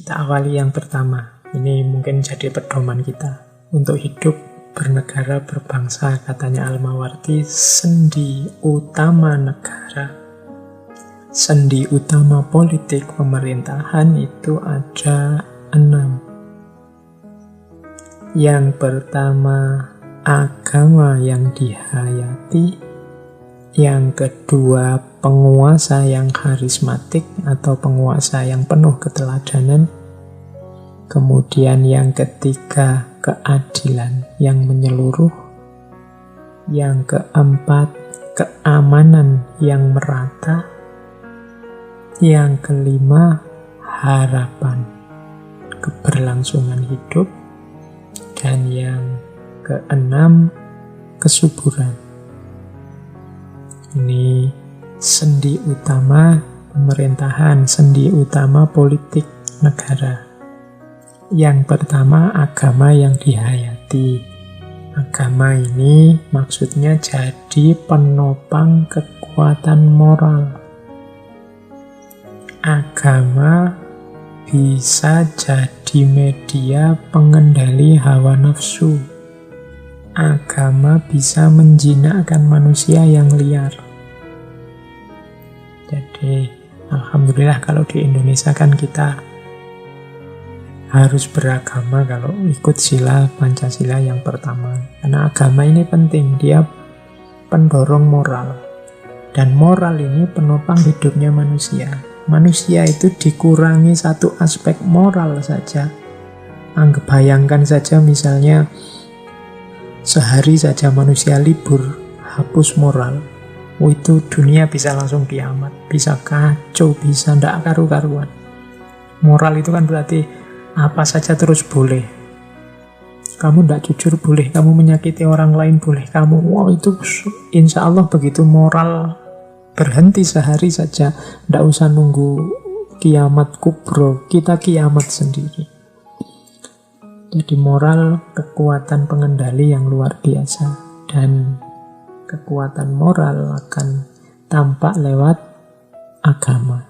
Kita awali yang pertama. Ini mungkin jadi pedoman kita untuk hidup bernegara berbangsa. Katanya Al-Mawardi, sendi utama negara, sendi utama politik pemerintahan itu ada 6. Yang pertama, agama yang dihayati. Yang kedua, penguasa yang karismatik atau penguasa yang penuh keteladanan. Kemudian yang ketiga, keadilan yang menyeluruh. Yang keempat, keamanan yang merata. Yang kelima, harapan, keberlangsungan hidup. Dan yang keenam, kesuburan. Ini sendi utama pemerintahan, sendi utama politik negara. Yang pertama, agama yang dihayati. Agama ini maksudnya jadi penopang kekuatan moral. Agama bisa jadi media pengendali hawa nafsu. Agama bisa menjinakkan manusia yang liar. Jadi, alhamdulillah kalau di Indonesia kan kita harus beragama kalau ikut sila Pancasila yang pertama. Karena agama ini penting, dia pendorong moral. Dan moral ini penopang hidupnya manusia. Manusia itu dikurangi satu aspek moral saja. Bayangkan saja misalnya sehari saja manusia libur, hapus moral. Itu dunia bisa langsung kiamat, bisa kacau, bisa ndak karu-karuan. Moral itu kan berarti apa saja terus boleh. Kamu ndak jujur boleh, kamu menyakiti orang lain boleh, kamu itu insya Allah begitu moral berhenti sehari saja, ndak usah nunggu kiamat kubro, kita kiamat sendiri. Jadi moral kekuatan pengendali yang luar biasa, dan kekuatan moral akan tampak lewat agama.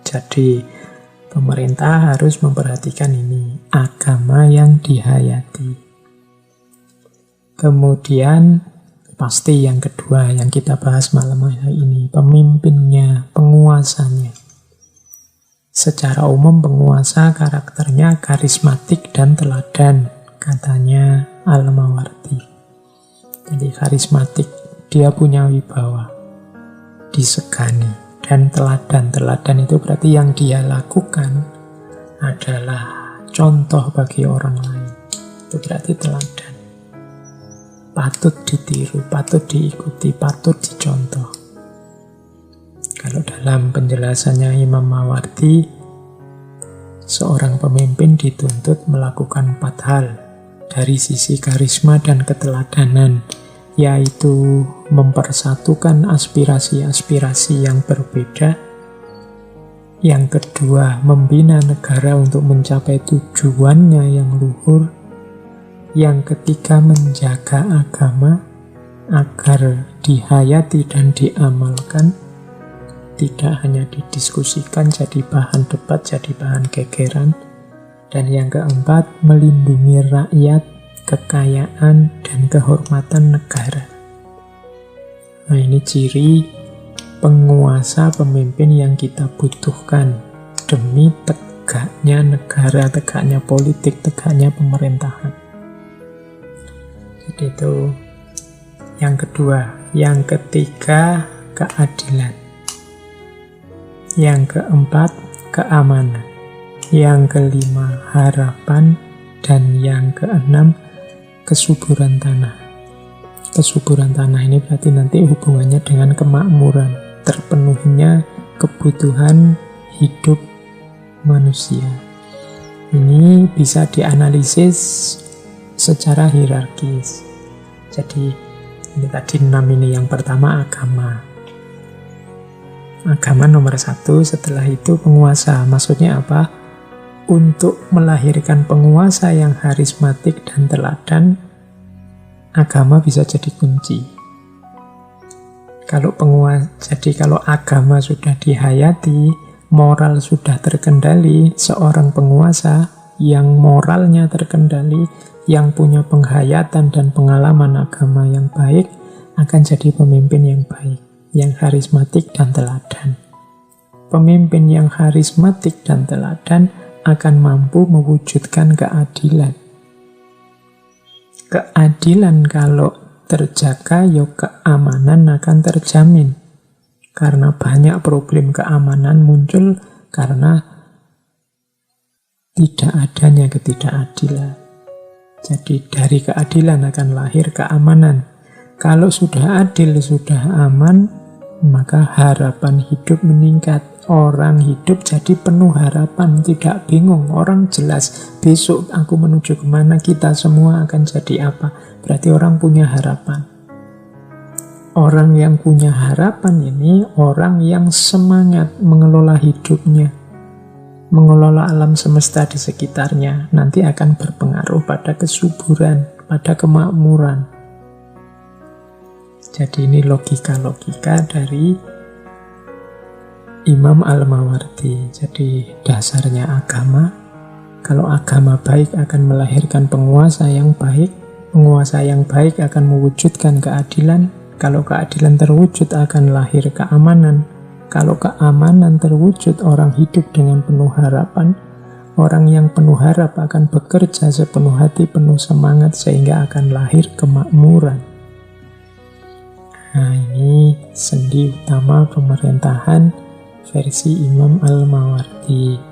Jadi pemerintah harus memperhatikan ini, agama yang dihayati. Kemudian pasti yang kedua yang kita bahas malam hari ini, pemimpinnya, penguasanya. Secara umum penguasa karakternya karismatik dan teladan, katanya Al-Mawardi. Jadi karismatik, dia punya wibawa, disegani, dan teladan. Teladan itu berarti yang dia lakukan adalah contoh bagi orang lain. Itu berarti teladan. Patut ditiru, patut diikuti, patut dicontoh. Kalau dalam penjelasannya Imam Mawardi, seorang pemimpin dituntut melakukan 4 hal dari sisi karisma dan keteladanan, yaitu mempersatukan aspirasi-aspirasi yang berbeda. Yang kedua, membina negara untuk mencapai tujuannya yang luhur. Yang ketiga, menjaga agama agar dihayati dan diamalkan, tidak hanya didiskusikan jadi bahan debat, jadi bahan gegeran. Dan yang keempat, melindungi rakyat, kekayaan, dan kehormatan negara. Nah, ini ciri penguasa pemimpin yang kita butuhkan demi tegaknya negara, tegaknya politik, tegaknya pemerintahan. Jadi itu yang kedua. Yang ketiga, keadilan. Yang keempat, keamanan. Yang kelima, harapan. Dan yang keenam, kesuburan tanah. Kesuburan tanah ini berarti nanti hubungannya dengan kemakmuran, terpenuhinya kebutuhan hidup manusia. Ini bisa dianalisis secara hierarkis. Jadi ini tadi 6 ini. Yang pertama agama. Agama nomor 1, setelah itu penguasa. Maksudnya apa? Untuk melahirkan penguasa yang karismatik dan teladan, agama bisa jadi kunci. Kalau agama sudah dihayati, moral sudah terkendali, seorang penguasa yang moralnya terkendali, yang punya penghayatan dan pengalaman agama yang baik, akan jadi pemimpin yang baik, yang karismatik dan teladan. Pemimpin yang karismatik dan teladan akan mampu mewujudkan keadilan. Keadilan kalau terjaga, ya keamanan akan terjamin. Karena banyak problem keamanan muncul karena tidak adanya ketidakadilan. Jadi dari keadilan akan lahir keamanan. Kalau sudah adil, sudah aman, maka harapan hidup meningkat. Orang hidup jadi penuh harapan, tidak bingung. Orang jelas, besok aku menuju kemana, kita semua akan jadi apa. Berarti orang punya harapan. Orang yang punya harapan ini orang yang semangat mengelola hidupnya, mengelola alam semesta di sekitarnya. Nanti akan berpengaruh pada kesuburan, pada kemakmuran. Jadi ini logika-logika dari Imam Al-Mawardi. Jadi dasarnya agama, kalau agama baik akan melahirkan penguasa yang baik, penguasa yang baik akan mewujudkan keadilan, kalau keadilan terwujud akan lahir keamanan, kalau keamanan terwujud orang hidup dengan penuh harapan, orang yang penuh harap akan bekerja sepenuh hati, penuh semangat, sehingga akan lahir kemakmuran. Nah, ini sendi utama pemerintahan versi Imam Al-Mawardi.